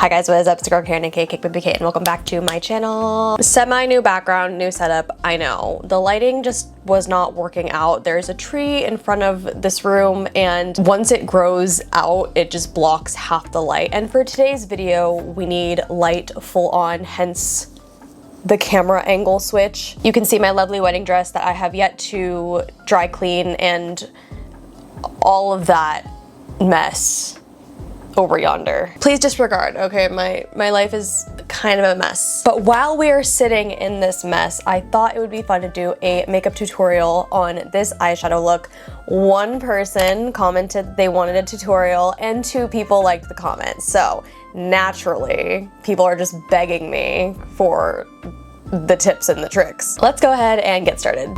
Hi guys, what is up? It's your girl Karen, aka cakedbybabyk, and welcome back to my channel. Semi-new background, new setup, I know. The lighting just was not working out. There's a tree in front of this room, and once it grows out, it just blocks half the light. And for today's video, we need light full on, hence the camera angle switch. You can see my lovely wedding dress that I have yet to dry clean and all of that mess over yonder. Please disregard, okay? My life is kind of a mess. But while we are sitting in this mess, I thought it would be fun to do a makeup tutorial on this eyeshadow look. One person commented they wanted a tutorial and 2 people liked the comment. So naturally, people are just begging me for the tips and the tricks. Let's go ahead and get started.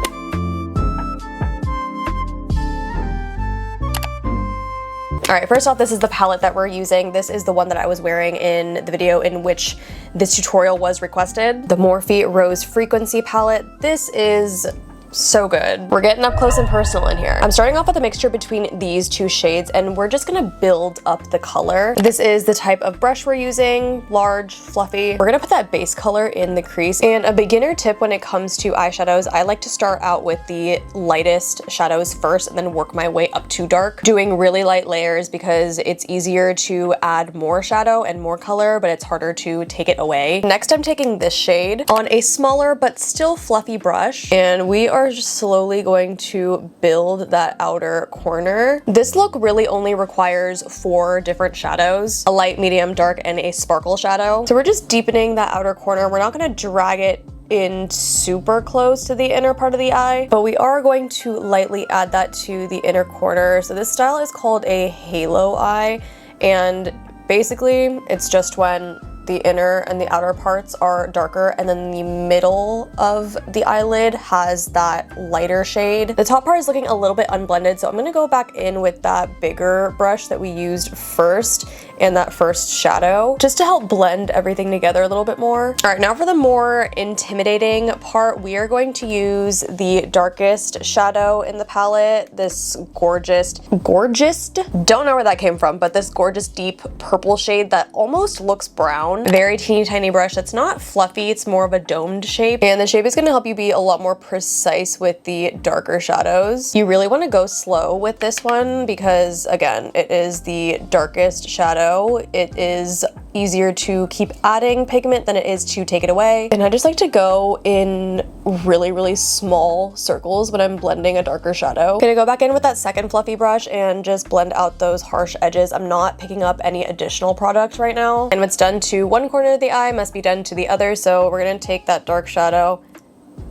All right, first off, this is the palette that we're using. This is the one that I was wearing in the video in which this tutorial was requested. The Morphe Rose Frequency palette. This is so good. We're getting up close and personal in here. I'm starting off with a mixture between these 2 shades, and we're just gonna build up the color. This is the type of brush we're using, large, fluffy. We're gonna put that base color in the crease. And a beginner tip when it comes to eyeshadows, I like to start out with the lightest shadows first and then work my way up to dark, doing really light layers because it's easier to add more shadow and more color, but it's harder to take it away. Next, I'm taking this shade on a smaller but still fluffy brush, and we are just slowly going to build that outer corner. This look really only requires 4 different shadows, a light, medium, dark, and a sparkle shadow. So we're just deepening that outer corner. We're not gonna drag it in super close to the inner part of the eye, but we are going to lightly add that to the inner corner. So this style is called a halo eye, and basically it's just when the inner and the outer parts are darker, and then the middle of the eyelid has that lighter shade. The top part is looking a little bit unblended, so I'm gonna go back in with that bigger brush that we used first and that first shadow, just to help blend everything together a little bit more. All right, now for the more intimidating part, we are going to use the darkest shadow in the palette, this gorgeous, don't know where that came from, but this gorgeous deep purple shade that almost looks brown. Very teeny tiny brush that's not fluffy, it's more of a domed shape, and the shape is gonna help you be a lot more precise with the darker shadows. You really wanna go slow with this one because, again, it is the darkest shadow. It is easier to keep adding pigment than it is to take it away. And I just like to go in really small circles when I'm blending a darker shadow. Gonna go back in with that second fluffy brush and just blend out those harsh edges. I'm not picking up any additional product right now. And what's done to one corner of the eye must be done to the other. So we're gonna take that dark shadow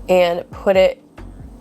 and put it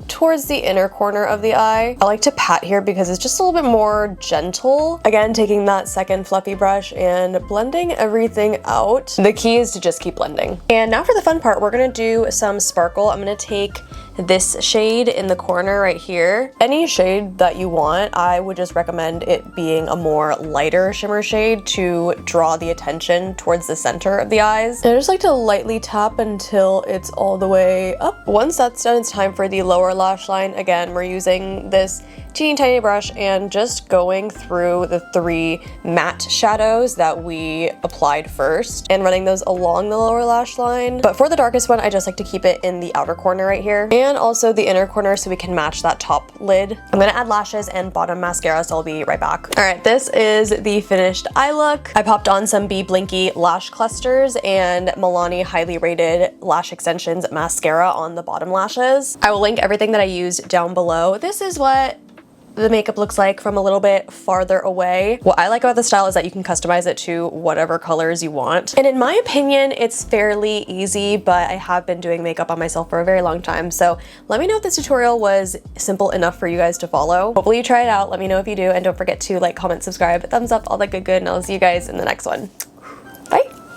towards the inner corner of the eye. I like to pat here because it's just a little bit more gentle. Again, taking that second fluffy brush and blending everything out. The key is to just keep blending. And now for the fun part, we're gonna do some sparkle. I'm gonna take this shade in the corner right here. Any shade that you want, I would just recommend it being a more lighter shimmer shade to draw the attention towards the center of the eyes. And I just like to lightly tap until it's all the way up. Once that's done, it's time for the lower lash line. Again, we're using this teeny tiny brush and just going through the 3 matte shadows that we applied first and running those along the lower lash line. But for the darkest one, I just like to keep it in the outer corner right here and also the inner corner so we can match that top lid. I'm gonna add lashes and bottom mascara, so I'll be right back. All right, this is the finished eye look. I popped on some Be Blinky lash clusters and Milani Highly Rated Lash Extensions mascara on the bottom lashes. I will link everything that I used down below. This is what the makeup looks like from a little bit farther away. What I like about the style is that you can customize it to whatever colors you want. And in my opinion, it's fairly easy, but I have been doing makeup on myself for a very long time. So let me know if this tutorial was simple enough for you guys to follow. Hopefully you try it out. Let me know if you do. And don't forget to like, comment, subscribe, thumbs up, all that good, and I'll see you guys in the next one. Bye.